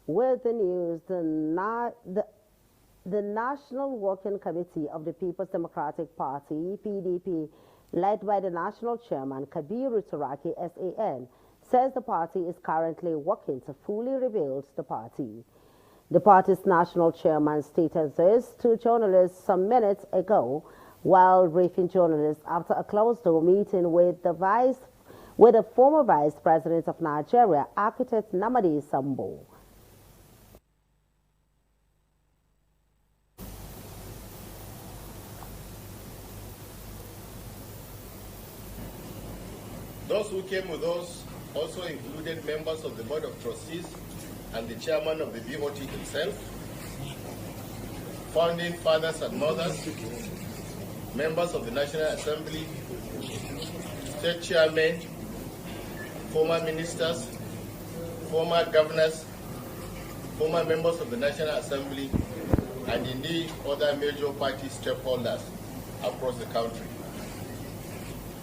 With the news, the National Working Committee of the People's Democratic Party, PDP, led by the national chairman, Kabiru Turaki, SAN, says the party is currently working to fully rebuild the party. The party's national chairman stated this to journalists some minutes ago while briefing journalists after a closed-door meeting with the former Vice President of Nigeria, architect Namadi Sambo. Those who came with us also included members of the Board of Trustees and the chairman of the BOT himself, founding fathers and mothers, members of the National Assembly, state chairmen, former ministers, former governors, former members of the National Assembly, and indeed other major party stakeholders across the country.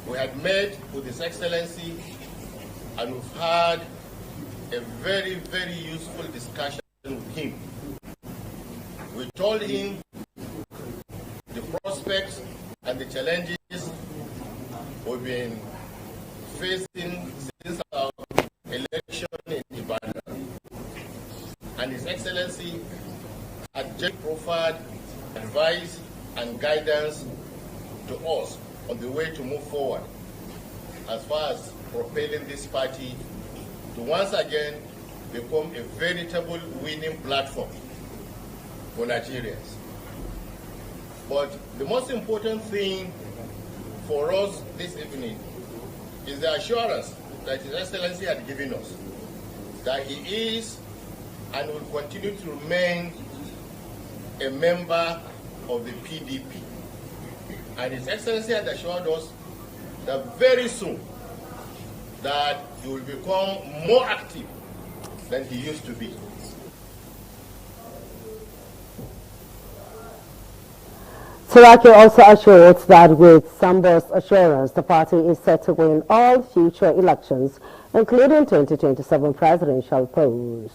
We had met with His Excellency and we've had a very, very useful discussion with him. We told him the prospects and the challenges we've been facing since our election in Ibadan. And His Excellency had just proffered advice and guidance to us on the way to move forward as far as propelling this party to once again become a veritable winning platform for Nigerians. But the most important thing for us this evening is the assurance that His Excellency had given us that he is and will continue to remain a member of the PDP. And His Excellency had assured us that very soon that he will become more active than he used to be. Turaki also assured that with Sambo's assurance, the party is set to win all future elections, including 2027 presidential polls.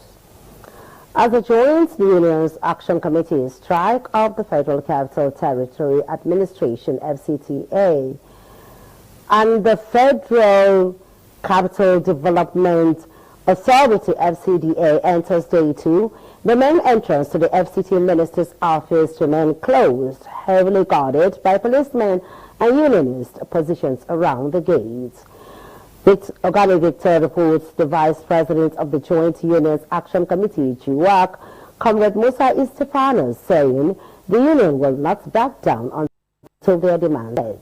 As the Joint Unions Action Committee strike off the Federal Capital Territory Administration, FCTA, and the Federal Capital Development Authority, FCDA, enters day 2, the main entrance to the FCT Minister's office remains closed, heavily guarded by policemen and unionist positions around the gates. Ogani Victor reports the Vice President of the Joint Unions Action Committee, JUAC, Comrade Musa Istefanos, saying the union will not back down until their demands met.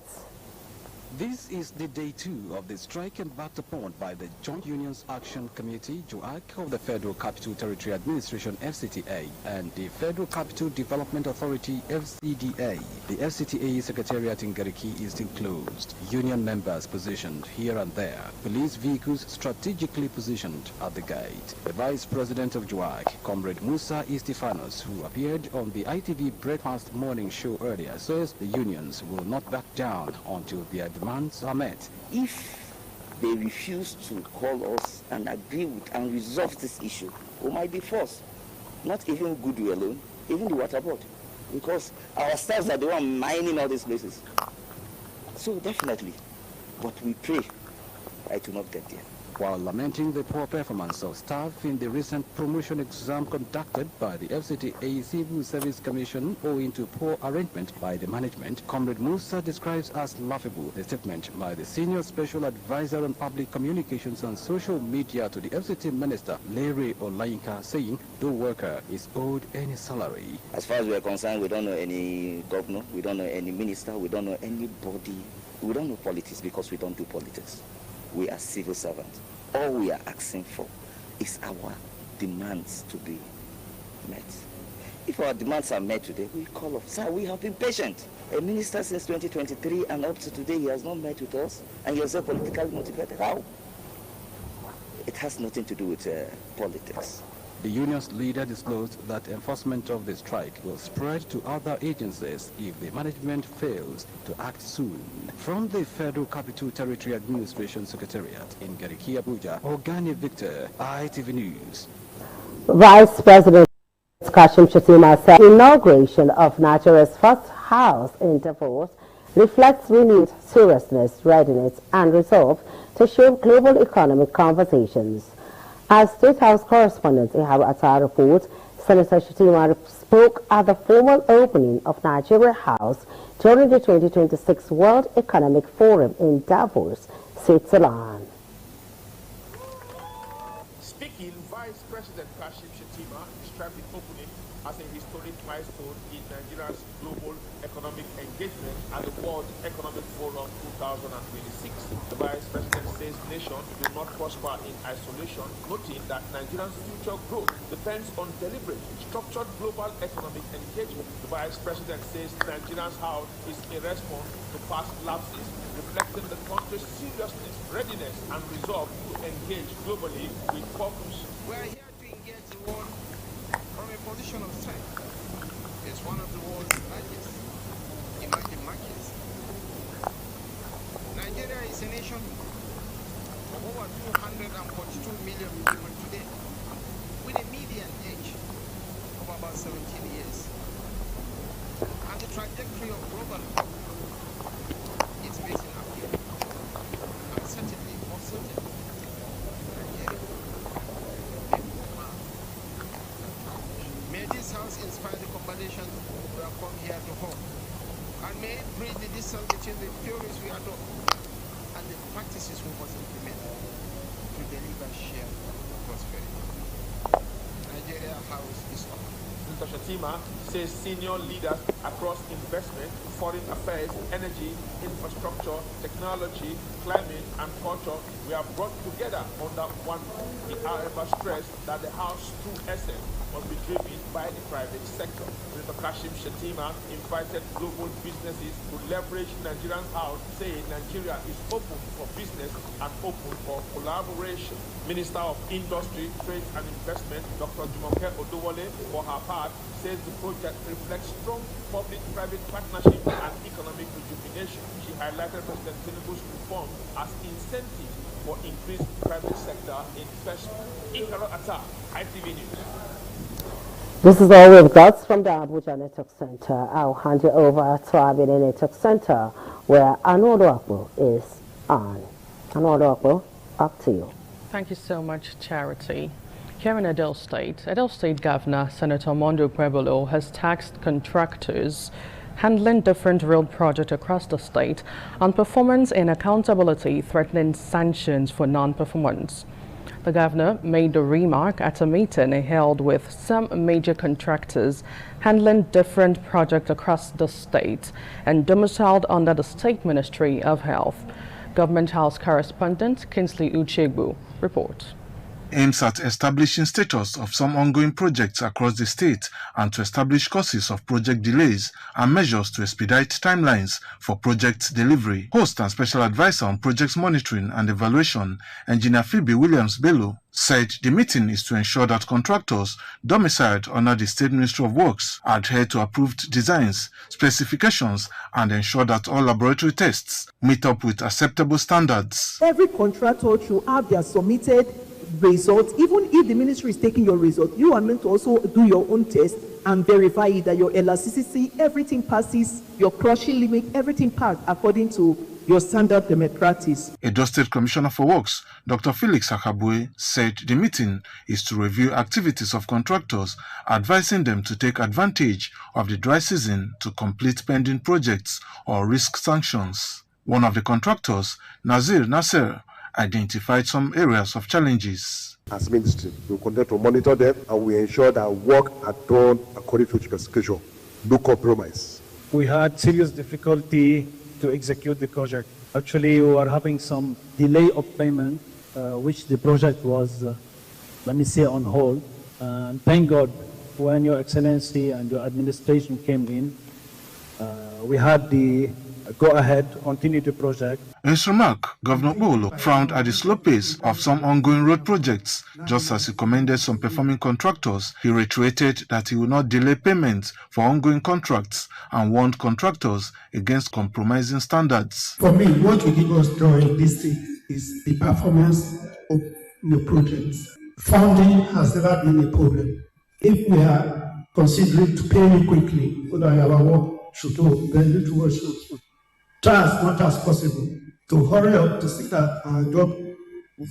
This is the day 2 of the strike embarked upon by the Joint Unions Action Committee, JUAC, of the Federal Capital Territory Administration, FCTA, and the Federal Capital Development Authority, FCDA. The FCTA Secretariat in Gariki is still closed. Union members positioned here and there. Police vehicles strategically positioned at the gate. The Vice President of JUAC, Comrade Musa Istefanos, who appeared on the ITV Breakfast Morning Show earlier, says the unions will not back down until their demands are met. If they refuse to call us and agree with and resolve this issue, we might be forced. Not even Goodwill alone, even the water board. Because our staffs are the one mining all these places. So definitely, but we pray I do not get there. While lamenting the poor performance of staff in the recent promotion exam conducted by the FCTA Civil Service Commission owing to poor arrangement by the management, Comrade Musa describes as laughable the statement by the Senior Special Advisor on Public Communications and Social Media to the FCT Minister, Larry Olayinka, saying no worker is owed any salary. As far as we are concerned, we don't know any governor, we don't know any minister, we don't know anybody, we don't know politics because we don't do politics. We are civil servants. All we are asking for is our demands to be met. If our demands are met today, we call off. Sir, we have been patient. A minister since 2023 and up to today, he has not met with us, and you're so politically motivated. How? It has nothing to do with politics. The union's leader disclosed that enforcement of the strike will spread to other agencies if the management fails to act soon. From the Federal Capital Territory Administration Secretariat in Gariki, Abuja, Ogani Victor, ITV News. Vice President Kashim Shettima said the inauguration of Nigeria's first house in Davos reflects renewed seriousness, readiness, and resolve to shape global economic conversations. As State House correspondent Ihab Attar reports, Senator Shettima spoke at the formal opening of Nigeria House during the 2026 World Economic Forum in Davos, Switzerland. Speaking, Vice President Kashim Shettima described the opening as a historic milestone in Nigeria's global economic engagement at the World Economic Forum 2026. The Vice President says the nation will not prosper in isolation, noting that Nigeria's future growth depends on deliberate, structured global economic engagement. The Vice President says Nigeria's house is a response to past lapses, reflecting the country's seriousness, readiness, and resolve to engage globally with purpose. We are here to engage the world from a position of strength. It's one of the world's largest emerging markets. Nigeria is a nation of over 242 million people today, with a median age of about 17 years. And the trajectory of global growth is facing uphill. And certainly, more certainly, Nigeria. May this house inspire the conversation we have come here to hold. And may it bridge the distance between the theories we adopt and the practices we must implement to deliver shared prosperity. Nigeria House is open. Senator Shettima says senior leaders across investment, foreign affairs, energy, infrastructure, technology, climate, and culture were brought together under one roof. He, however, stressed that the House's true essence must be driven by the private sector. Senator Kashim Shettima invited global businesses to leverage Nigeria's house, saying Nigeria is open for business and open for collaboration. Minister of Industry, Trade and Investment, Dr. Jumoke Odowole, for her part, says the project reflects strong public-private partnership and economic rejuvenation. She highlighted President Tinubu's reform as incentive for increased private sector investment. Ihab Attar, ITV News. This is all we've got from the Abuja Network Center. I'll hand you over to our Benin Network Center, where Anwar Akpo is on. Anwar Akpo, up to you. Thank you so much, Charity. Here in Edo State Governor Senator Monday Okpebholo has tasked contractors handling different road projects across the state on performance and accountability, threatening sanctions for non-performance. The governor made the remark at a meeting held with some major contractors handling different projects across the state and domiciled under the State Ministry of Health. Government House correspondent Kingsley Uchegbu reports. Aims at establishing status of some ongoing projects across the state and to establish causes of project delays and measures to expedite timelines for project delivery. Host and special advisor on projects monitoring and evaluation, Engineer Phoebe Williams-Bello, said the meeting is to ensure that contractors domiciled under the State Ministry of Works adhere to approved designs, specifications, and ensure that all laboratory tests meet up with acceptable standards. Every contractor should have their submitted results. Even if the ministry is taking your result, you are meant to also do your own test and verify that your elasticity, everything passes, your crushing limit, everything passed according to your standard practice. Edo State Commissioner for Works, Dr. Felix Akabue, said the meeting is to review activities of contractors, advising them to take advantage of the dry season to complete pending projects or risk sanctions. One of the contractors, Nazir Nasser, identified some areas of challenges. As ministry, we continue to monitor them and we ensure that work are done according to specification. No compromise. We had serious difficulty to execute the project. Actually, we were having some delay of payment, which the project was, let me say, on hold. And thank God, when Your Excellency and your administration came in, we had the go ahead, continue the project. In his remark, Governor Okpebholo frowned at the slow pace of some ongoing road projects. Just as he commended some performing contractors, he reiterated that he will not delay payments for ongoing contracts and warned contractors against compromising standards. For me, what will give us joy in this thing is the performance of your projects. Funding has never been a problem. If we are considering to pay you quickly so that you have a work to do, then you do should try as much as possible to hurry up to see that our job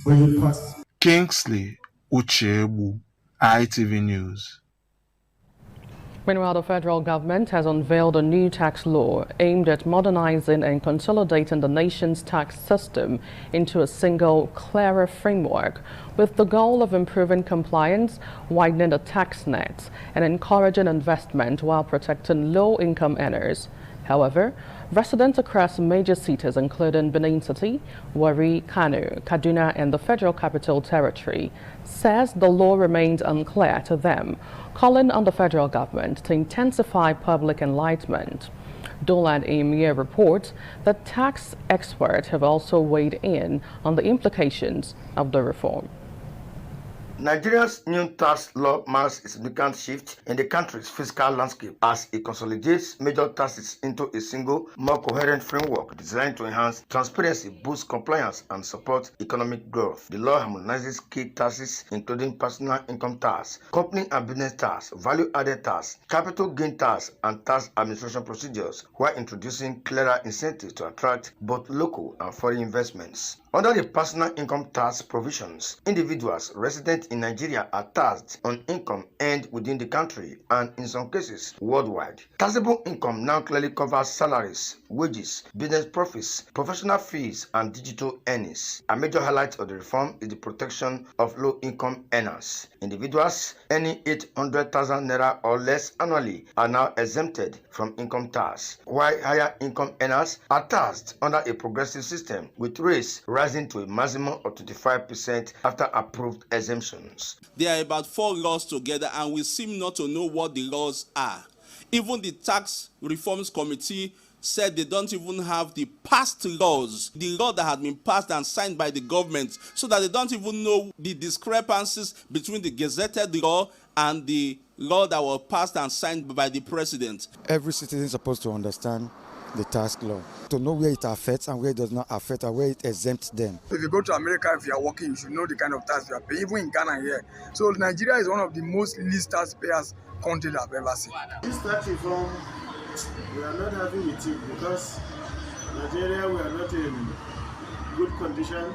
will pass. Kingsley Uchebu, ITV News. Meanwhile, the federal government has unveiled a new tax law aimed at modernizing and consolidating the nation's tax system into a single, clearer framework, with the goal of improving compliance, widening the tax net, and encouraging investment while protecting low-income earners. However, residents across major cities including Benin City, Warri, Kano, Kaduna and the Federal Capital Territory says the law remains unclear to them, calling on the federal government to intensify public enlightenment. Dolan Emir reports that tax experts have also weighed in on the implications of the reform. Nigeria's new tax law marks a significant shift in the country's fiscal landscape as it consolidates major taxes into a single, more coherent framework designed to enhance transparency, boost compliance, and support economic growth. The law harmonizes key taxes, including personal income tax, company and business tax, value-added tax, capital gain tax, and tax administration procedures, while introducing clearer incentives to attract both local and foreign investments. Under the personal income tax provisions, individuals resident in Nigeria are taxed on income earned within the country and, in some cases, worldwide. Taxable income now clearly covers salaries, wages, business profits, professional fees, and digital earnings. A major highlight of the reform is the protection of low-income earners. Individuals earning 800,000 naira or less annually are now exempted from income tax, while higher income earners are taxed under a progressive system with rates rising to a maximum of 25% after approved exemptions. There are about 4 laws together and we seem not to know what the laws are. Even the Tax Reforms Committee said they don't even have the past laws, the law that had been passed and signed by the government, so that they don't even know the discrepancies between the gazetted law and the law that was passed and signed by the president. Every citizen is supposed to understand the tax law, to know where it affects and where it does not affect and where it exempts them. If you go to America, if you are working, you should know the kind of tax you are paying, even in Ghana here. So Nigeria is one of the most least taxpayers countries I've ever seen. This tax reform, we are not happy with it because Nigeria, we are not in good condition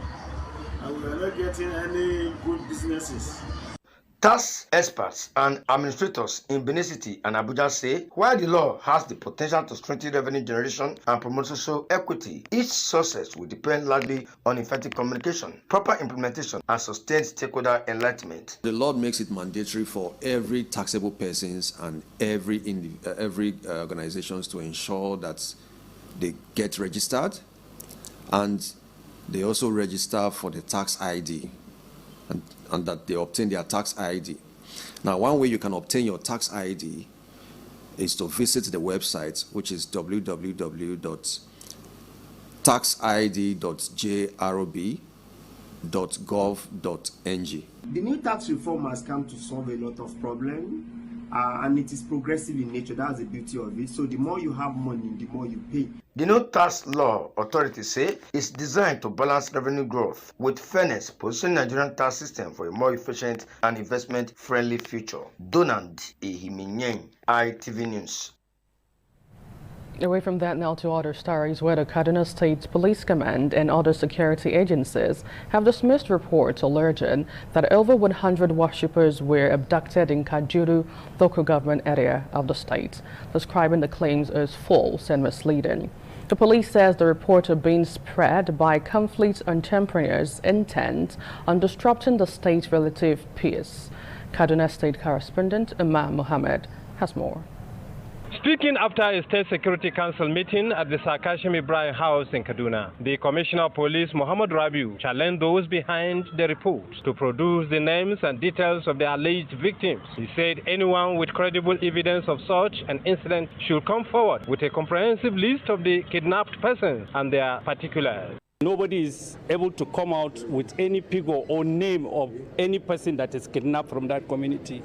and we are not getting any good businesses. Tax experts and administrators in Benin City and Abuja say while the law has the potential to strengthen revenue generation and promote social equity, its success will depend largely on effective communication, proper implementation, and sustained stakeholder enlightenment. The law makes it mandatory for every taxable persons and every organizations to ensure that they get registered and they also register for the tax ID. And that they obtain their tax ID. Now, one way you can obtain your tax ID is to visit the website, which is www.taxid.jrob.gov.ng. The new tax reform has come to solve a lot of problems, and it is progressive in nature. That's the beauty of it. So the more you have money, the more you pay. The new tax law, authorities say, is designed to balance revenue growth with fairness, positioning Nigerian tax system for a more efficient and investment-friendly future. Donald Ehiminyen, ITV News. Away from that now to other stories where the Kaduna State Police Command and other security agencies have dismissed reports alleging that over 100 worshippers were abducted in Kajuru local government area of the state, describing the claims as false and misleading. The police says the reports are being spread by conflict entrepreneurs intent on disrupting the state's relative peace. Kaduna State correspondent Imam Mohammed has more. Speaking after a State Security Council meeting at the Sir Kashim Ibrahim House in Kaduna, the Commissioner of Police Muhammad Rabiu challenged those behind the reports to produce the names and details of the alleged victims. He said anyone with credible evidence of such an incident should come forward with a comprehensive list of the kidnapped persons and their particulars. Nobody is able to come out with any figure or name of any person that is kidnapped from that community.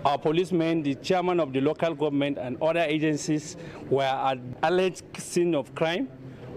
Our policemen, the chairman of the local government and other agencies were at alleged scene of crime.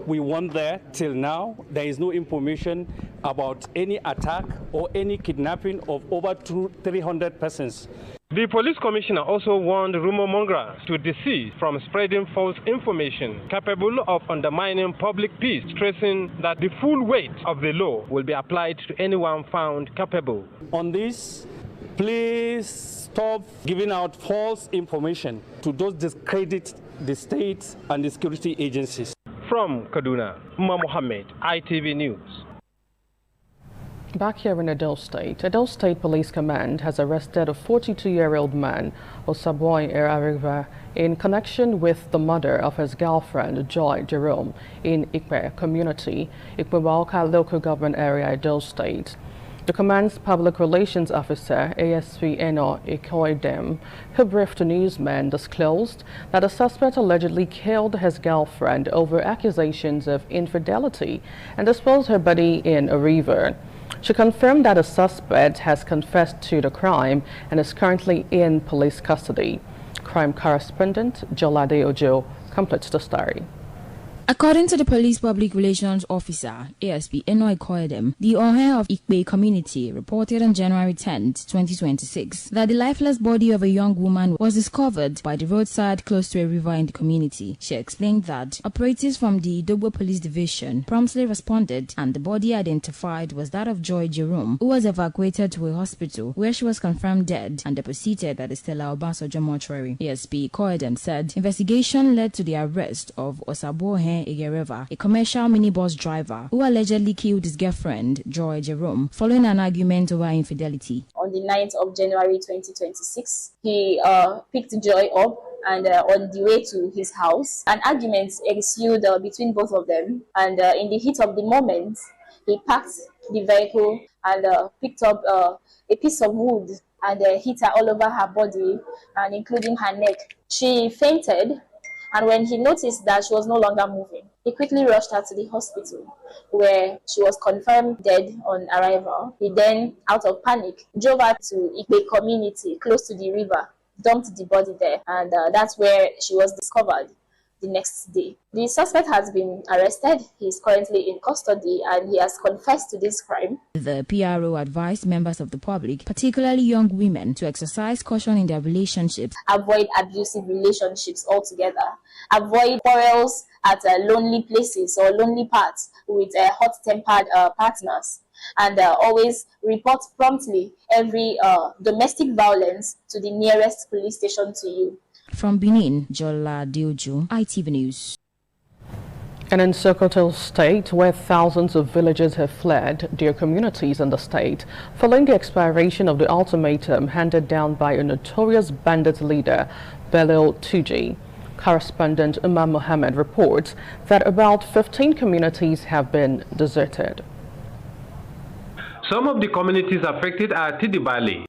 We went there till now. There is no information about any attack or any kidnapping of over 300 persons. The police commissioner also warned rumor mongers to desist from spreading false information capable of undermining public peace, stressing that the full weight of the law will be applied to anyone found culpable. On this, please stop giving out false information to those discredit the state and the security agencies. From Kaduna, Umar Mohammed, ITV News. Back here in Edo State Police Command has arrested a 42-year-old man, Osaboy Erariva, in connection with the murder of his girlfriend, Joy Jerome, in Ikpe community, Ikpe-Walka local government area, Edo State. The command's public relations officer, ASP Eno Ikoidem, who briefed newsmen, disclosed that the suspect allegedly killed his girlfriend over accusations of infidelity and disposed her body in a river. She confirmed that the suspect has confessed to the crime and is currently in police custody. Crime correspondent Jolade Ojo completes the story. According to the police public relations officer, ASP Enoy Koedem, the Ohe of Ikpe community reported on January 10, 2026, that the lifeless body of a young woman was discovered by the roadside close to a river in the community. She explained that operatives from the Dogbo Police Division promptly responded, and the body identified was that of Joy Jerome, who was evacuated to a hospital where she was confirmed dead and deposited at the Stella Obasanjo mortuary. ASP Koedem said investigation led to the arrest of Osabohe Egereva, a commercial minibus driver who allegedly killed his girlfriend, Joy Jerome, following an argument over infidelity. On the 9th of January 2026, he picked Joy up and on the way to his house, an argument ensued between both of them, and in the heat of the moment, he parked the vehicle and picked up a piece of wood and hit her all over her body and including her neck. She fainted. And when he noticed that she was no longer moving, he quickly rushed her to the hospital, where she was confirmed dead on arrival. He then, out of panic, drove her to Ikpe community, close to the river, dumped the body there, and that's where she was discovered the next day. The suspect has been arrested. He is currently in custody and he has confessed to this crime. The PRO advised members of the public, particularly young women, to exercise caution in their relationships. Avoid abusive relationships altogether. Avoid quarrels at lonely places or lonely parts with hot-tempered partners. And always report promptly every domestic violence to the nearest police station to you. From Benin, Jola Dioju, ITV News. And in Sokoto State, where thousands of villagers have fled their communities in the state, following the expiration of the ultimatum handed down by a notorious bandit leader, Bello Tuji. Correspondent Umar Mohammed reports that about 15 communities have been deserted. Some of the communities affected are Tidibali,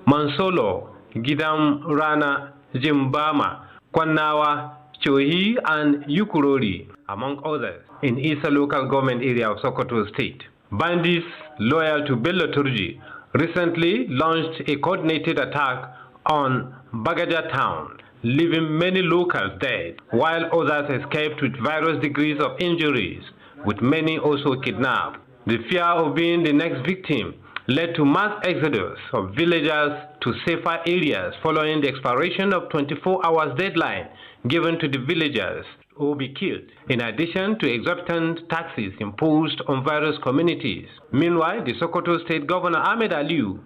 Mansolo, Gidam Rana, Jimbama, Kwanawa, Chohi, and Yukurori, among others, in Isa local government area of Sokoto State. Bandits loyal to Bello Turji recently launched a coordinated attack on Bagaja town, leaving many locals dead, while others escaped with various degrees of injuries, with many also kidnapped. The fear of being the next victim led to mass exodus of villagers to safer areas following the expiration of 24 hours deadline given to the villagers or be killed, in addition to exorbitant taxes imposed on various communities. Meanwhile, the Sokoto State Governor Ahmed Aliu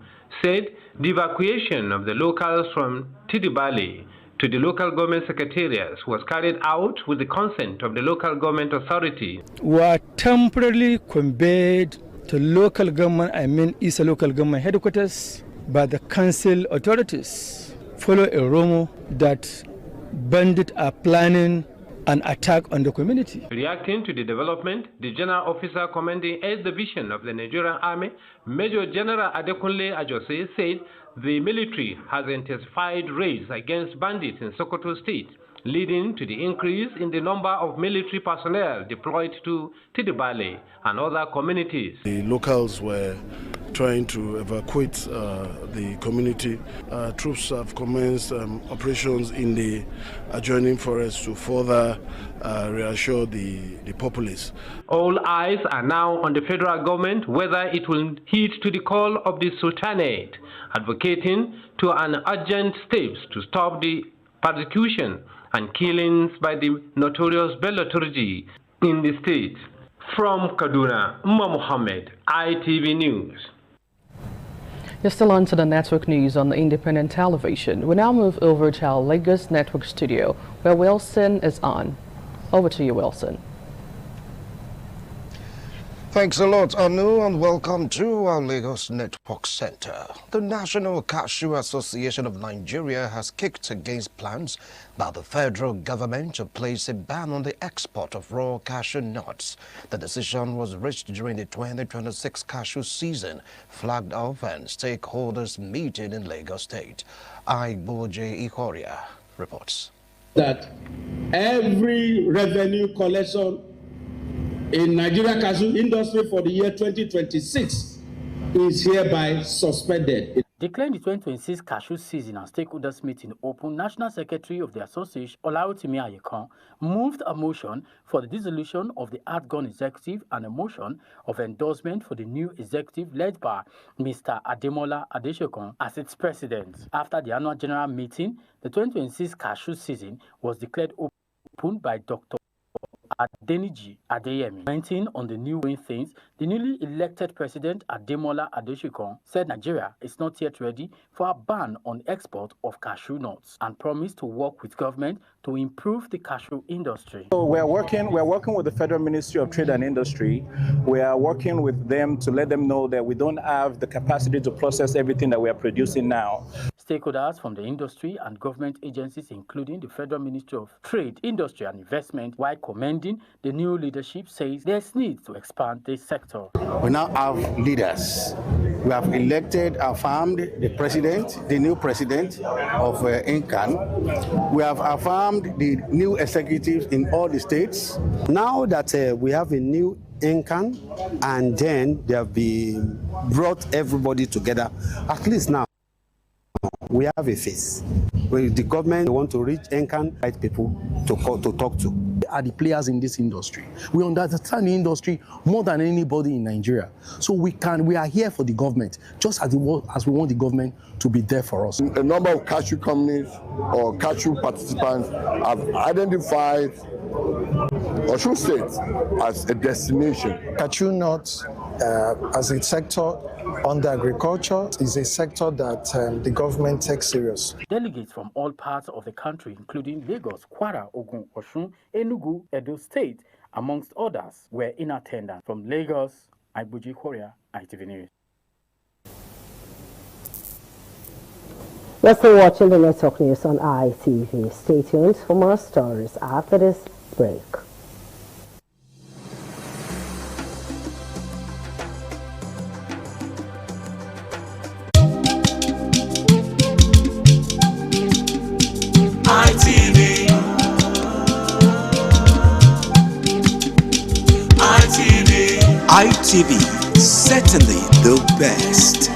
said the evacuation of the locals from Tidibali to the local government secretariats was carried out with the consent of the local government authority. Were temporarily conveyed to local government, I mean Isa local government headquarters, by the council authorities, follow a rumor that bandits are planning an attack on the community. Reacting to the development, the General Officer commanding 8th Division of the Nigerian Army, Major General Adekunle Ajose, said the military has intensified raids against bandits in Sokoto State leading to the increase in the number of military personnel deployed to Tidibale and other communities. The locals were trying to evacuate the community. Troops have commenced operations in the adjoining forest to further reassure the populace. All eyes are now on the federal government whether it will heed to the call of the Sultanate, advocating to an urgent steps to stop the persecution and killings by the notorious Bello Turji in the state. From Kaduna, Umar Mohammed, ITV News. You're still on to the network news on the Independent Television. We now move over to our Lagos Network studio, where Wilson is on. Over to you, Wilson. Thanks a lot, Anu, and welcome to our Lagos Network Center. The National Cashew Association of Nigeria has kicked against plans by the federal government to place a ban on the export of raw cashew nuts. The decision was reached during the 2026 cashew season, flagged off and stakeholders meeting in Lagos State. Igboje Ikoria reports. That every revenue collection in Nigeria cashew industry for the year 2026 is hereby suspended. Declaring the 2026 cashew season and stakeholders meeting open, National Secretary of the Association, Olawotimi Ayekan, moved a motion for the dissolution of the outgone executive and a motion of endorsement for the new executive led by Mr. Ademola Adesokan as its president. After the annual general meeting, the 2026 cashew season was declared open by Dr. Adeniji Adeyemi. Commenting on the new doing things, the newly elected president Ademola Adesokan said Nigeria is not yet ready for a ban on export of cashew nuts and promised to work with government to improve the cashew industry. So we're working with the Federal Ministry of Trade and Industry. We are working with them to let them know that we don't have the capacity to process everything that we are producing now. Stakeholders from the industry and government agencies, including the Federal Ministry of Trade, Industry and Investment, while commending the new leadership, says there's need to expand this sector. We now have leaders. We have elected, affirmed the president, the new president of INCAN. We have affirmed the new executives in all the states. Now that we have a new INCAN, and then they have been brought everybody together, at least now we have a face. When the government want to reach INCAN, right people to talk to. We are the players in this industry. We understand the industry more than anybody in Nigeria. So we are here for the government, just as we want the government to be there for us. A number of cashew companies or cashew participants have identified Osun State as a destination. Cashew nuts as a sector under agriculture is a sector that the government takes serious. Delegates from all parts of the country, including Lagos, Kwara, Ogun, Osun, Enugu, Edo State, amongst others, were in attendance. From Lagos, Igboje Ikoria, ITV News. You're still watching the network news on ITV. Stay tuned for more stories after this break. ITV, certainly the best.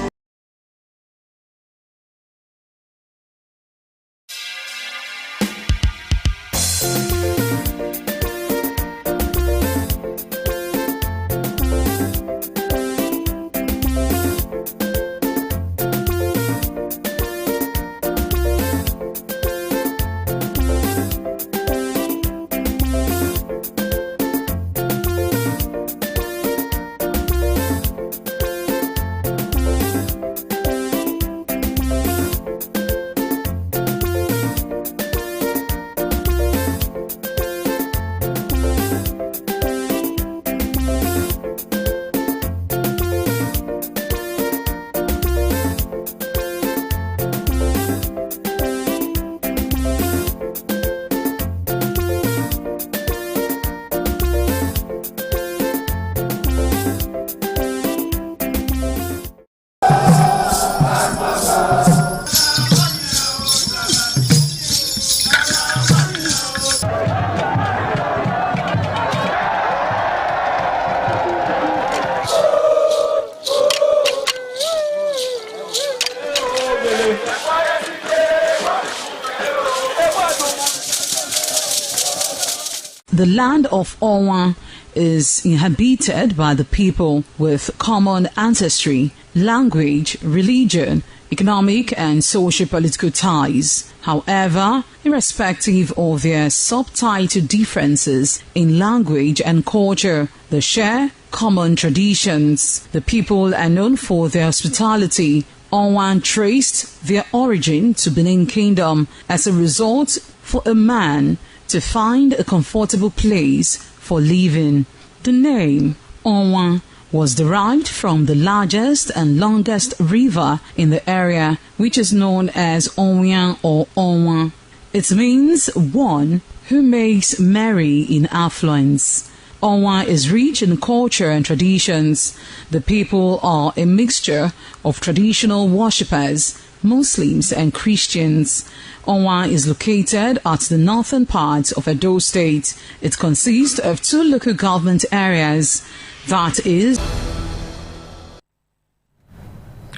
The land of Onwa is inhabited by the people with common ancestry, language, religion, economic and socio-political ties. However, irrespective of their subtitle differences in language and culture, they share common traditions. The people are known for their hospitality. Onwa traced their origin to Benin Kingdom as a result for a man to find a comfortable place for living. The name Onwa was derived from the largest and longest river in the area, which is known as Onwian or Onwa. It means one who makes merry in affluence. Onwa is rich in culture and traditions. The people are a mixture of traditional worshippers, Muslims and Christians. Onwa is located at the northern part of Edo State. It consists of 2 local government areas. That is...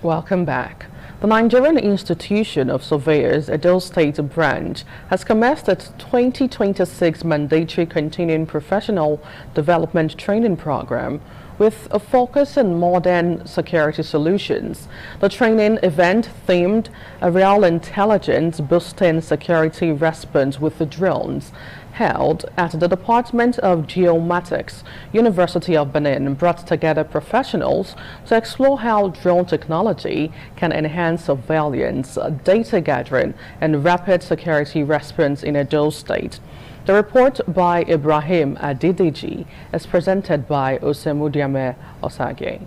Welcome back. The Nigerian Institution of Surveyors, Edo State branch, has commenced its 2026 mandatory continuing professional development training program with a focus on modern security solutions. The training event themed Aerial Intelligence Boosting Security Response with the Drones, held at the Department of Geomatics, University of Benin, brought together professionals to explore how drone technology can enhance surveillance, data gathering, and rapid security response in Edo State. The report by Ibrahim Adidiji is presented by Osemudiame Osage.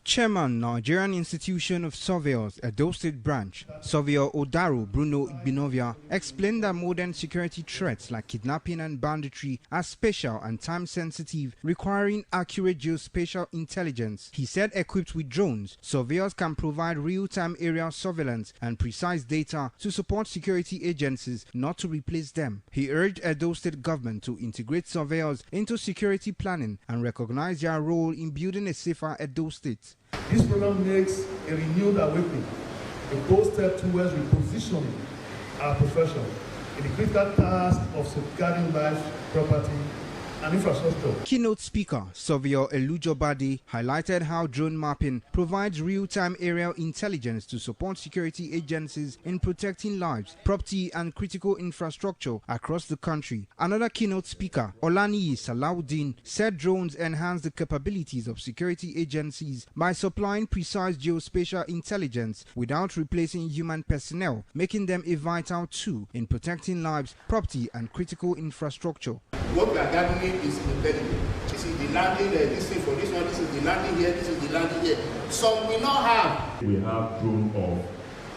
Chairman, Nigerian Institution of Surveyors, Edo State Branch, Surveyor Odaru Bruno Igbinovia, explained that modern security threats like kidnapping and banditry are spatial and time-sensitive, requiring accurate geospatial intelligence. He said equipped with drones, surveyors can provide real-time aerial surveillance and precise data to support security agencies, not to replace them. He urged Edo State government to integrate surveyors into security planning and recognize their role in building a safer Edo State. This program makes a renewed awakening, a bold step towards repositioning our profession in the critical task of safeguarding life, property, and infrastructure. Keynote speaker, Surveyor Elujo Badi, highlighted how drone mapping provides real-time aerial intelligence to support security agencies in protecting lives, property, and critical infrastructure across the country. Another keynote speaker, Olaniyi Salahuddin, said drones enhance the capabilities of security agencies by supplying precise geospatial intelligence without replacing human personnel, making them a vital tool in protecting lives, property, and critical infrastructure. What we are gathering is intelligent. This is the landing, this thing for this one, this is the landing here, this is the landing here. Some we not have. We have drones of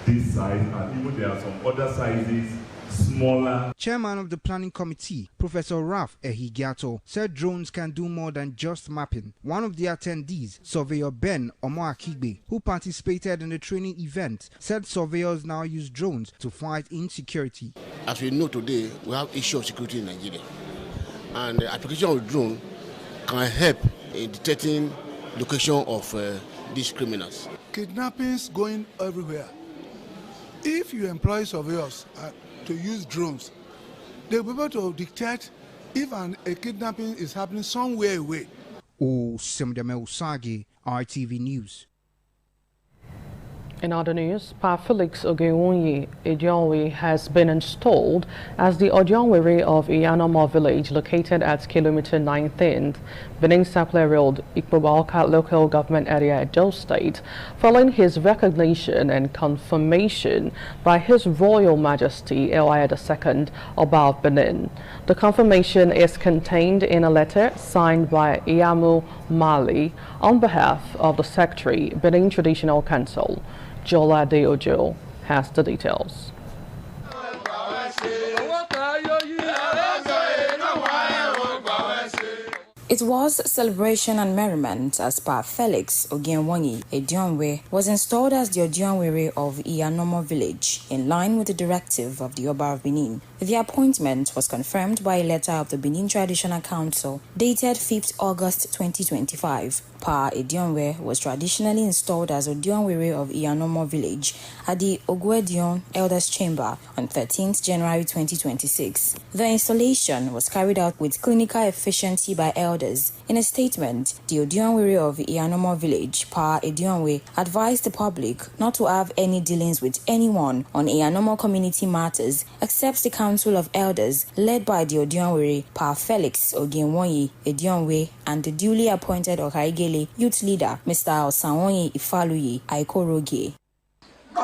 this size, and even there are some other sizes, smaller. Chairman of the Planning Committee, Professor Ralph Ehigiato, said drones can do more than just mapping. One of the attendees, Surveyor Ben Omoakigbe, who participated in the training event, said surveyors now use drones to fight insecurity. As we know today, we have issue of security in Nigeria. And the application of drone can help in detecting location of these criminals. Kidnappings going everywhere. If you employ surveyors to use drones, they'll be able to detect if a kidnapping is happening somewhere away. Osemudiame Osage, RTV News. In other news, Pa Felix Ogewunyi Ejonwe has been installed as the Ojonwere of Iyanamo village located at kilometer 19th, Benin Sapele Road, Ikpobalka local government area, Edo State, following his recognition and confirmation by His Royal Majesty Eoya II, Oba of Benin. The confirmation is contained in a letter signed by Iyamu Mali on behalf of the Secretary, Benin Traditional Council. Jola De Ojo has the details. It was celebration and merriment as Pa Felix Ogienwonyi Edionwe was installed as the Odionwere of Iyanomo village in line with the directive of the Oba of Benin. The appointment was confirmed by a letter of the Benin Traditional Council dated 5th August 2025. Pa Edionwe was traditionally installed as Odionwere of Iyanomo village at the Ogwedion Elders Chamber on 13th January 2026. The installation was carried out with clinical efficiency by elders. In a statement, the Odionwere of Iyanomo village, Pa Edionwe, advised the public not to have any dealings with anyone on Iyanomo community matters except the Council of Elders led by the Odionwere, Pa Felix Ogienwonyi Edionwe, and the duly appointed Okaigele youth leader, Mr. Osanwonyi Ifaluyi Aikoroge. I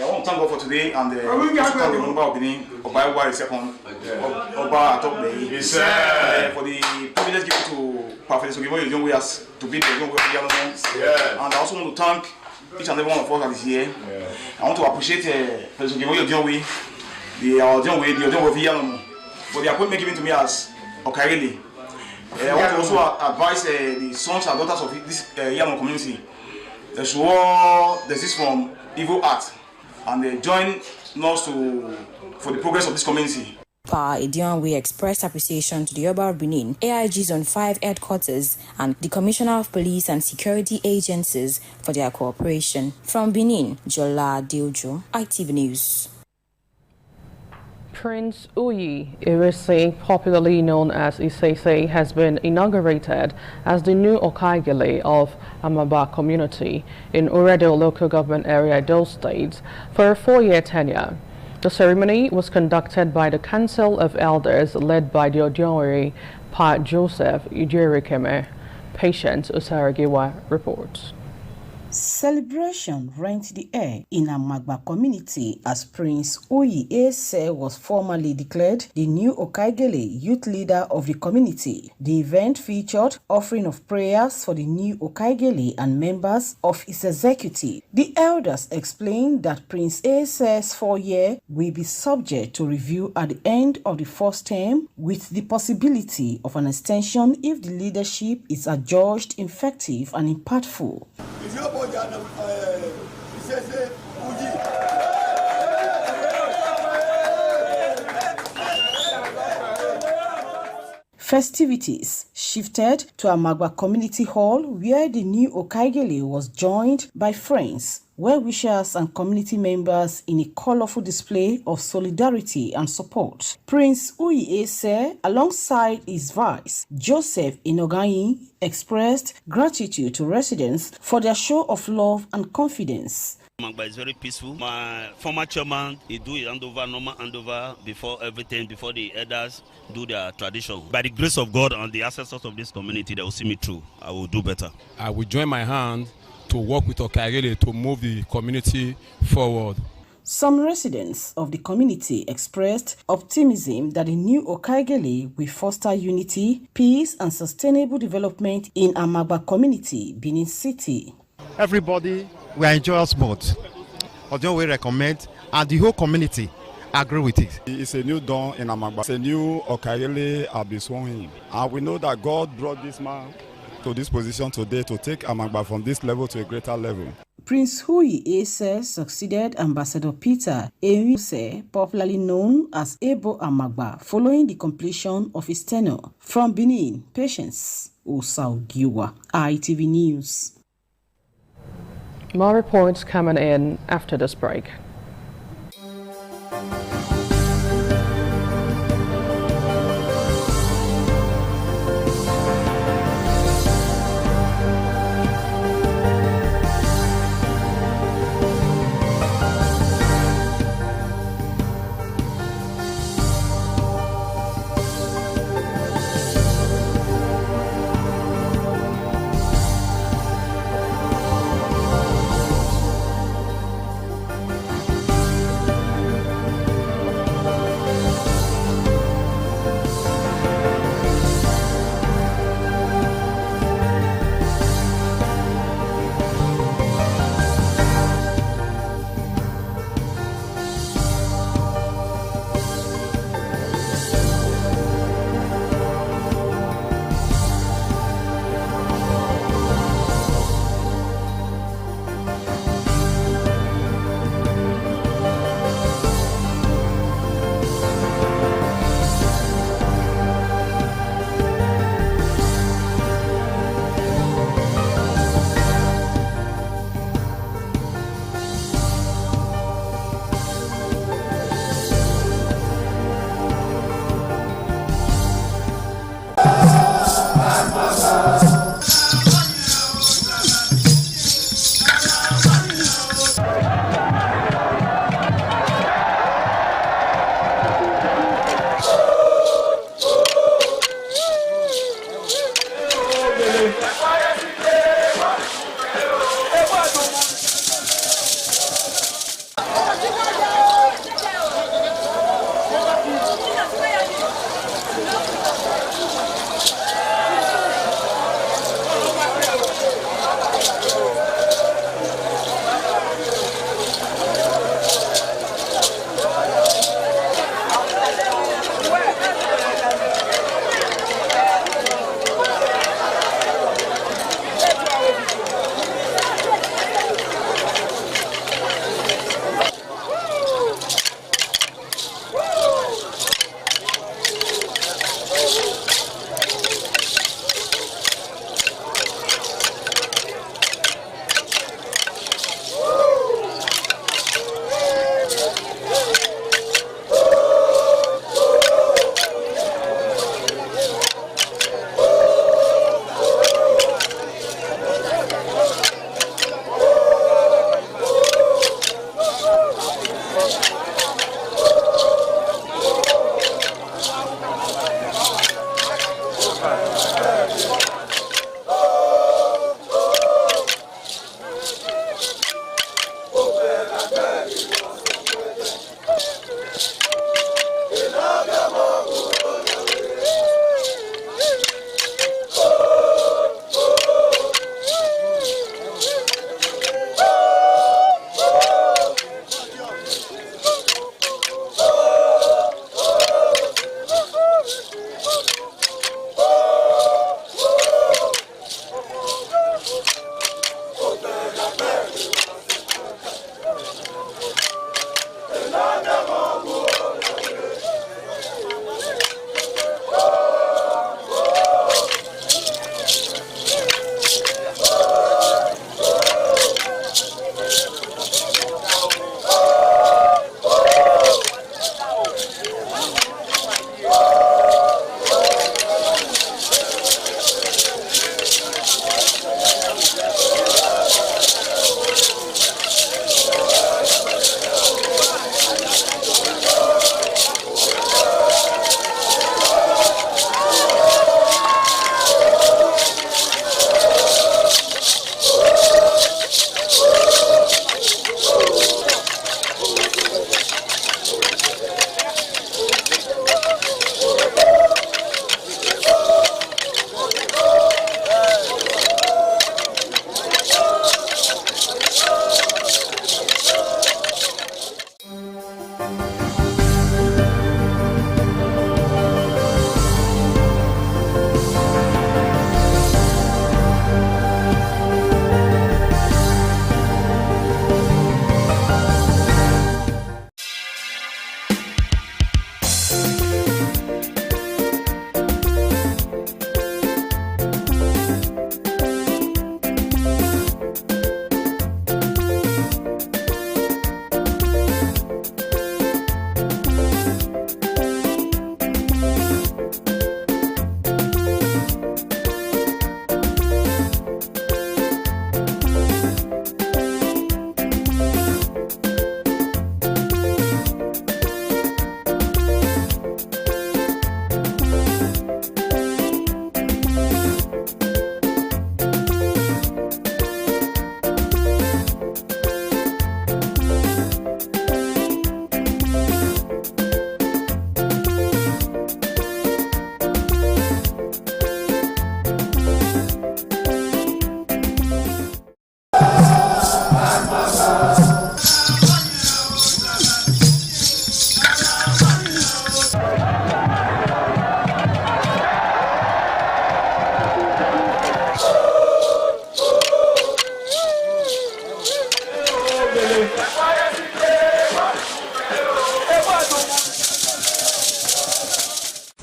want to thank God for today and the number of Benin, Oba second, Oba top day. For the privilege given to Prophet Ogienwonyi Edionwe to be the young way. And I also want to thank each and every one of us that is here. I want to appreciate President Ogienwonyi Edionwe, the Odionwere of Iyanomo, for the appointment given to me as Okaigele. I want to also advise the sons and daughters of this Iyanomo community. They should all desist from evil acts and they join us for the progress of this community. Pa Edionwe expressed appreciation to the Oba of Benin, AIGs on 5 headquarters, and the Commissioner of Police and Security Agencies for their cooperation. From Benin, Jola Diojo, ITV News. Prince Uyi Irisi, popularly known as Isese, has been inaugurated as the new Okaigele of Amaba community in Uredo local government area, Edo State, for a 4-year tenure. The ceremony was conducted by the Council of Elders led by the Odionwere Pa Joseph Ijirikeme. Patience Osaragiwa reports. Celebration rent the air in Amagba community as Prince Uyi Ese was formally declared the new Okaigele youth leader of the community. The event featured offering of prayers for the new Okaigele and members of his executive. The elders explained that Prince Ese's 4-year will be subject to review at the end of the first term, with the possibility of an extension if the leadership is adjudged effective and impactful. Festivities shifted to Amagba Community Hall, where the new Okaigele was joined by friends, well-wishers and community members in a colorful display of solidarity and support. Prince Uyi Ese, alongside his vice, Joseph Inoganyi, expressed gratitude to residents for their show of love and confidence. Amagba is very peaceful. My former chairman, he do his normal handover before everything, before the elders do their tradition. By the grace of God and the ancestors of this community, they will see me through. I will do better. I will join my hand to work with Okaigele to move the community forward. Some residents of the community expressed optimism that the new Okaigele will foster unity, peace and sustainable development in Amagba community, Benin City. Everybody will enjoy us both. Although we recommend, and the whole community agree with it. It's a new dawn in Amagba. It's a new Okaigele have been sworn in. And we know that God brought this man to this position today to take Amagba from this level to a greater level. Prince Uyi Ese succeeded Ambassador Peter Ewuse, popularly known as Ebo Amagba, following the completion of his tenure. From Benin, Patience Osaugiwa, ITV News. More reports coming in after this break.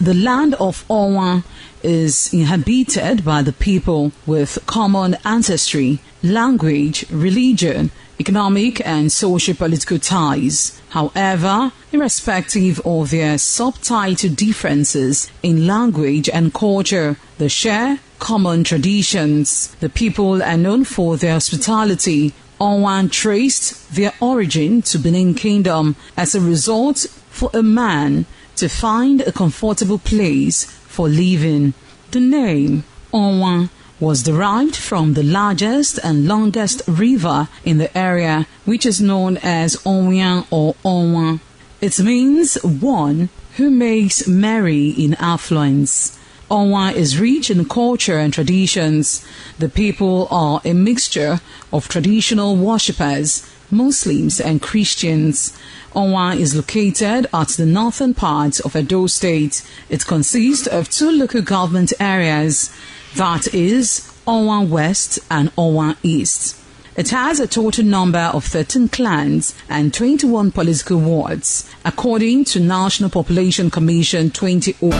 The land of Owa is inhabited by the people with common ancestry, language, religion, economic and socio-political ties. However, irrespective of their subtitle differences in language and culture, they share common traditions. The people are known for their hospitality. Owa traced their origin to Benin Kingdom as a result for a man to find a comfortable place for living. The name Owa was derived from the largest and longest river in the area, which is known as Onwan or Onwa. It means one who makes merry in affluence. Onwa is rich in culture and traditions. The people are a mixture of traditional worshippers, Muslims and Christians. Onwa is located at the northern part of Edo State. It consists of 2 local government areas, that is Onwa West and Onwa East. It has a total number of 13 clans and 21 political wards, according to National Population Commission 2020.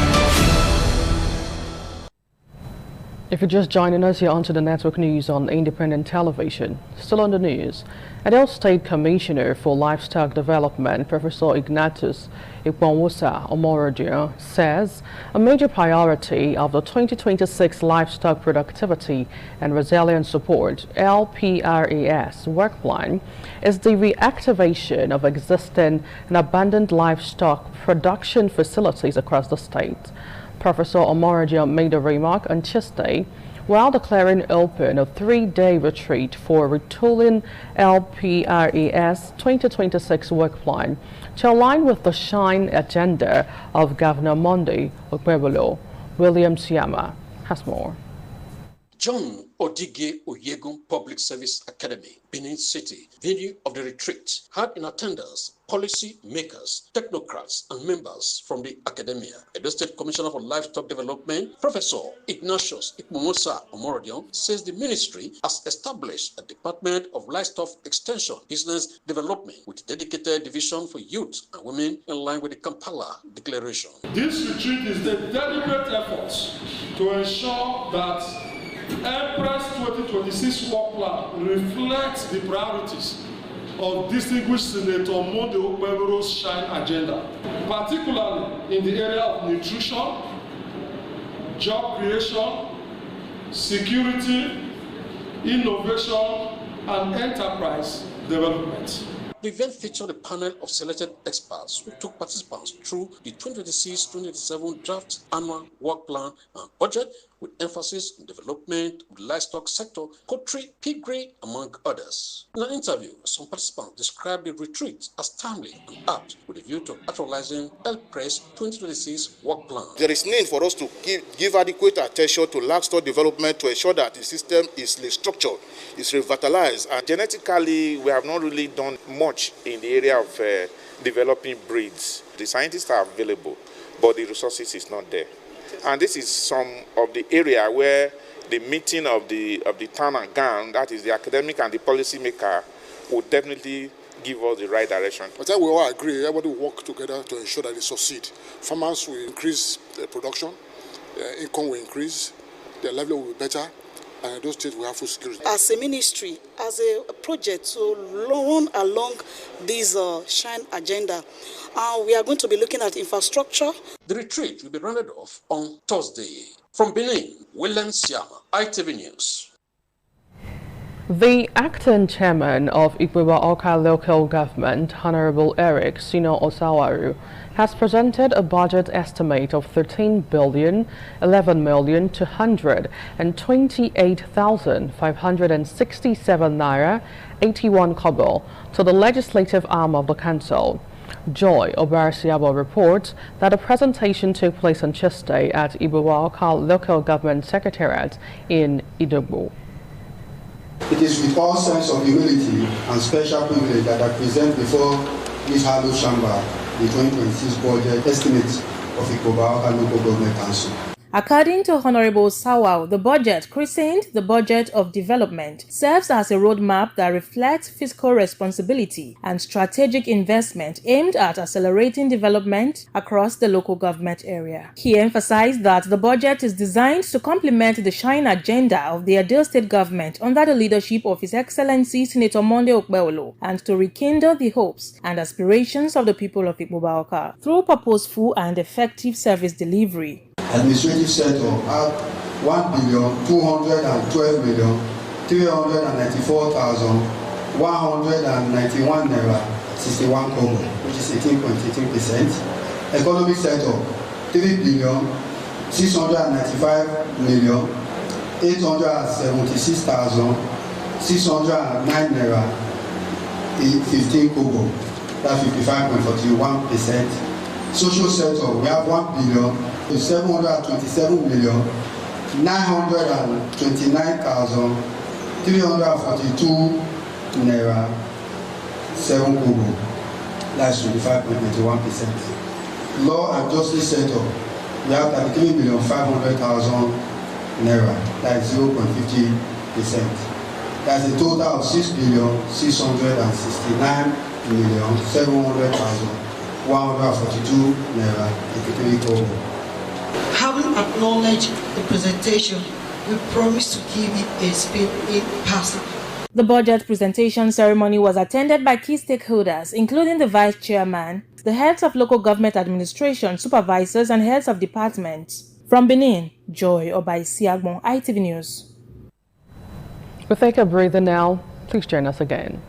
If you're just joining us, you're onto the network news on Independent Television. Still on the news, Edo State Commissioner for Livestock Development, Professor Ignatius Ikponwosa Omorodion, says a major priority of the 2026 Livestock Productivity and Resilience Support (LPRAS) work plan is the reactivation of existing and abandoned livestock production facilities across the state. Professor Omorodion made a remark on Tuesday while declaring open a 3-day retreat for retooling LPRAS 2026 work plan to align with the SHINE agenda of Governor Monday Okpebholo. William Siama has more. John Odige Oyegun Public Service Academy, Benin City, venue of the retreat, had in attendance policy makers, technocrats, and members from the academia. Edo State Commissioner for Livestock Development, Professor Ignatius Ikponwosa Omorodion, says the ministry has established a Department of Livestock Extension Business Development with dedicated division for youth and women in line with the Kampala Declaration. This retreat is a deliberate effort to ensure that Empress 2026 work plan reflects the priorities of distinguished Senator Monday Okpebholo's SHINE agenda, particularly in the area of nutrition, job creation, security, innovation, and enterprise development. The event featured a panel of selected experts who took participants through the 2026-2027 draft annual work plan and budget with emphasis on development of the livestock sector, poultry, piggery, among others. In an interview, some participants described the retreat as timely and apt with a view to actualizing LPRAS 2026 work plan. There is need for us to give adequate attention to livestock development to ensure that the system is restructured, is revitalized, and genetically we have not really done much in the area of developing breeds. The scientists are available, but the resources is not there. And this is some of the area where the meeting of the town and gown, that is the academic and the policy maker, would definitely give us the right direction. But then we all agree, everybody will work together to ensure that they succeed. Farmers will increase their production, their income will increase, their livelihood will be better, and those states will have food security. As a ministry, as a project to run along this SHINE agenda, we are going to be looking at infrastructure. The retreat will be rounded off on Thursday. From Benin, William Siama, ITV News. The acting chairman of Igbowa-Awka local government, Honorable Eric Sino Osawaru, has presented a budget estimate of 13,11,228,567 naira 81 kobo to the legislative arm of the council. Joy Obarsiabo reports that a presentation took place on Tuesday at Igbowa-Awka local government secretariat in Idogbo. It is with all sense of humility and special privilege that I present before this hallowed chamber the 2026 budget estimates of Igbowa-Awka Local Government Council. According to Honorable Sawao, the budget, christened the Budget of Development, serves as a roadmap that reflects fiscal responsibility and strategic investment aimed at accelerating development across the local government area. He emphasized that the budget is designed to complement the SHINE agenda of the Edo State government under the leadership of His Excellency Senator Monday Okpebholo and to rekindle the hopes and aspirations of the people of Igbowa-Awka through purposeful and effective service delivery. Administrative setup at 1,212,394,191 naira 61 kobo, which is 18.18%. Economic setup 3,695,000,000 876,609 naira 15 kobo. That's 55.41%. Social sector, we have 1,727,929,342 naira 7 kobo. That's 25.91%. Law and justice sector, we have 33,500,000 naira. That's 0.50%. That's a total of 6,669,700,142 naira 83 kobo. Having acknowledged the presentation, we promise to give it a spin in person. The budget presentation ceremony was attended by key stakeholders, including the vice chairman, the heads of local government administration, supervisors, and heads of departments. From Benin, Joy Obaisiagbon, ITV News. We'll take a breather now. Please join us again.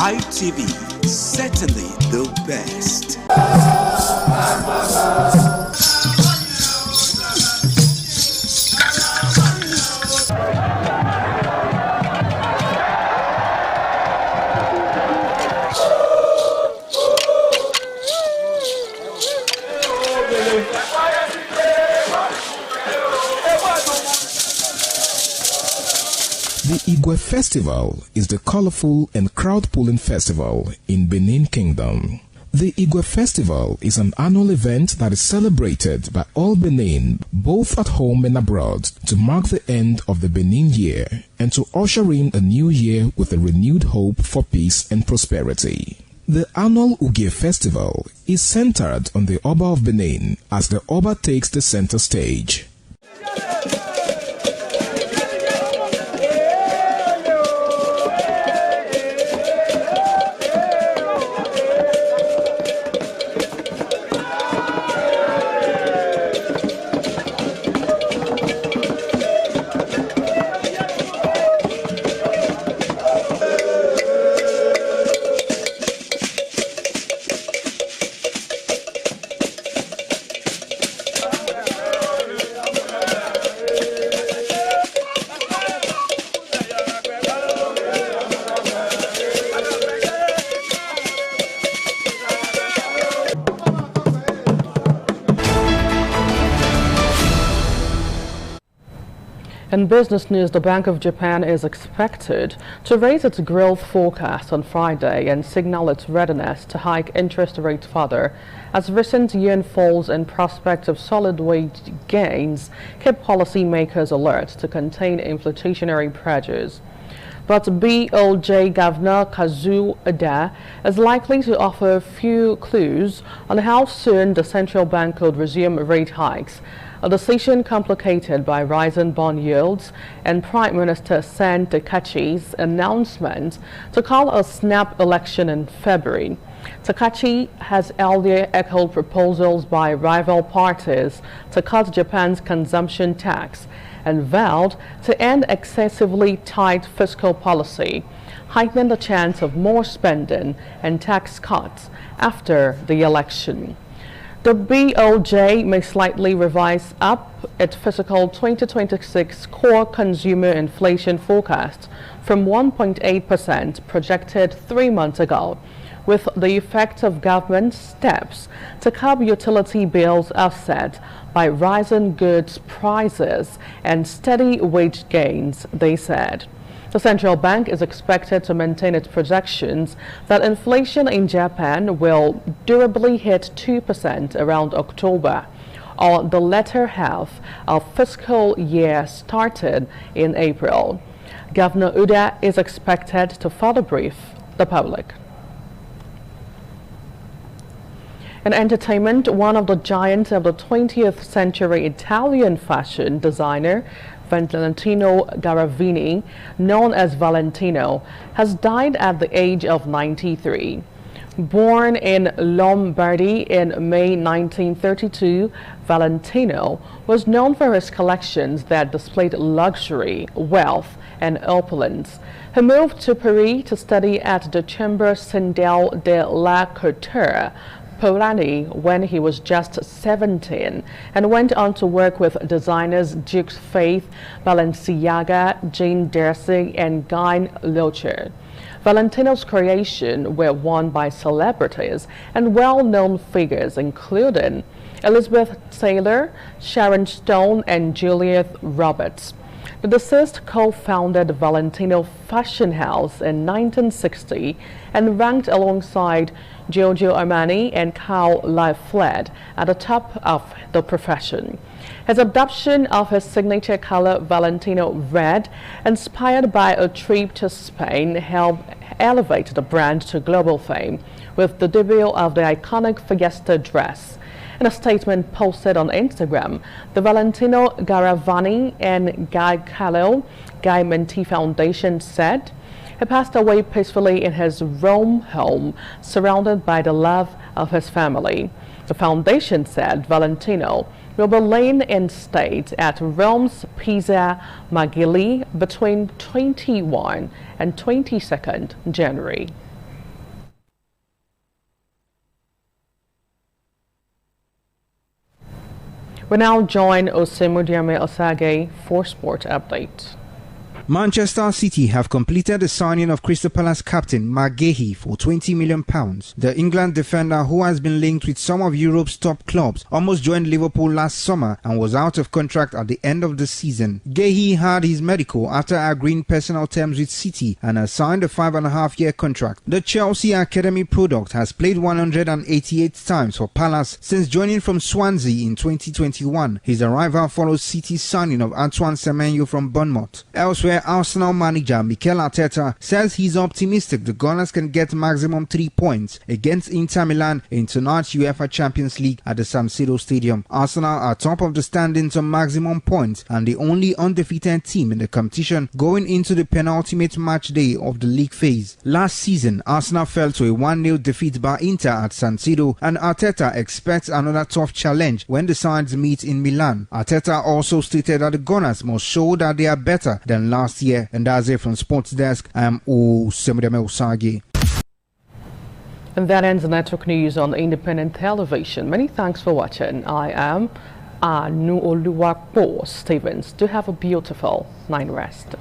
ITV, certainly the best. The Igwe Festival is the colorful and crowd-pulling festival in Benin Kingdom. The Igwe Festival is an annual event that is celebrated by all Benin, both at home and abroad, to mark the end of the Benin year and to usher in a new year with a renewed hope for peace and prosperity. The annual Ugie Festival is centered on the Oba of Benin as the Oba takes the center stage. In business news, the Bank of Japan is expected to raise its growth forecast on Friday and signal its readiness to hike interest rates further as recent yen falls and prospects of solid wage gains keep policymakers alert to contain inflationary pressures. But BOJ Governor Kazuo Ida is likely to offer few clues on how soon the central bank could resume rate hikes, a decision complicated by rising bond yields and Prime Minister Sen Takachi's announcement to call a snap election in February. Takachi has earlier echoed proposals by rival parties to cut Japan's consumption tax and vowed to end excessively tight fiscal policy, heightening the chance of more spending and tax cuts after the election. The BOJ may slightly revise up its fiscal 2026 core consumer inflation forecast from 1.8% projected 3 months ago, with the effect of government steps to curb utility bills offset by rising goods prices and steady wage gains, they said. The central bank is expected to maintain its projections that inflation in Japan will durably hit 2% around October, or the latter half of fiscal year started in April. Governor Uda is expected to further brief the public. In entertainment, one of the giants of the 20th century Italian fashion designer, Valentino Garavini, known as Valentino, has died at the age of 93. Born in Lombardy in May 1932, Valentino was known for his collections that displayed luxury, wealth, and opulence. He moved to Paris to study at the Chambre Cendale de la Couture, Polani, when he was just 17, and went on to work with designers Duke Faith, Balenciaga, Jean Dersey, and Guy Locher. Valentino's creations were worn by celebrities and well-known figures including Elizabeth Taylor, Sharon Stone, and Julia Roberts. The deceased co-founded Valentino Fashion House in 1960 and ranked alongside Giorgio Armani and Karl Lagerfeld at the top of the profession. His adoption of his signature color Valentino Red, inspired by a trip to Spain, helped elevate the brand to global fame with the debut of the iconic Fiesta dress. In a statement posted on Instagram, the Valentino Garavani and Guy Callo Guy Menti Foundation said he passed away peacefully in his Rome home, surrounded by the love of his family. The foundation said Valentino will be laying in state at Rome's Piazza Margilli between 21 and 22nd January. We now join Osemudiame Osage for Sport Update. Manchester City have completed the signing of Crystal Palace captain Mark Gahey for £20 million. The England defender, who has been linked with some of Europe's top clubs, almost joined Liverpool last summer and was out of contract at the end of the season. Gahey had his medical after agreeing personal terms with City and has signed a 5.5-year contract. The Chelsea Academy product has played 188 times for Palace since joining from Swansea in 2021. His arrival follows City's signing of Antoine Semenyo from Bournemouth. Elsewhere, Arsenal manager Mikel Arteta says he's optimistic the Gunners can get maximum 3 points against Inter Milan in tonight's UEFA Champions League at the San Siro Stadium. Arsenal are top of the standings on maximum points and the only undefeated team in the competition going into the penultimate match day of the league phase. Last season, Arsenal fell to a 1-0 defeat by Inter at San Siro, and Arteta expects another tough challenge when the sides meet in Milan. Arteta also stated that the Gunners must show that they are better than last year. And that's it from Sports Desk. I'm Osemudiame Osage. And that ends the network news on Independent Television. Many thanks for watching. I am Anuoluwapo Stevens. Do have a beautiful night rest.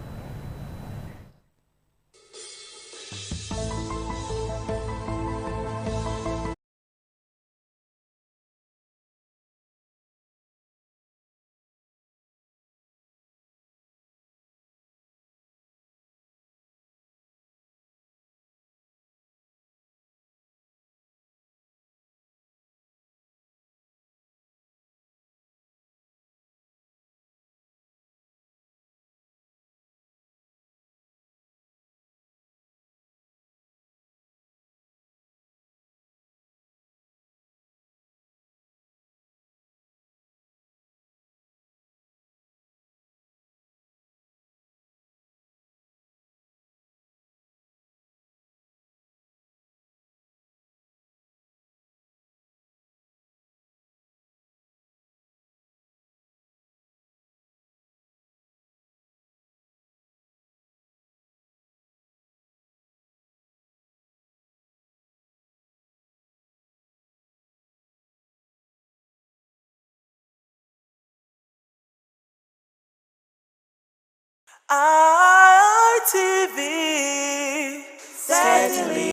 ITV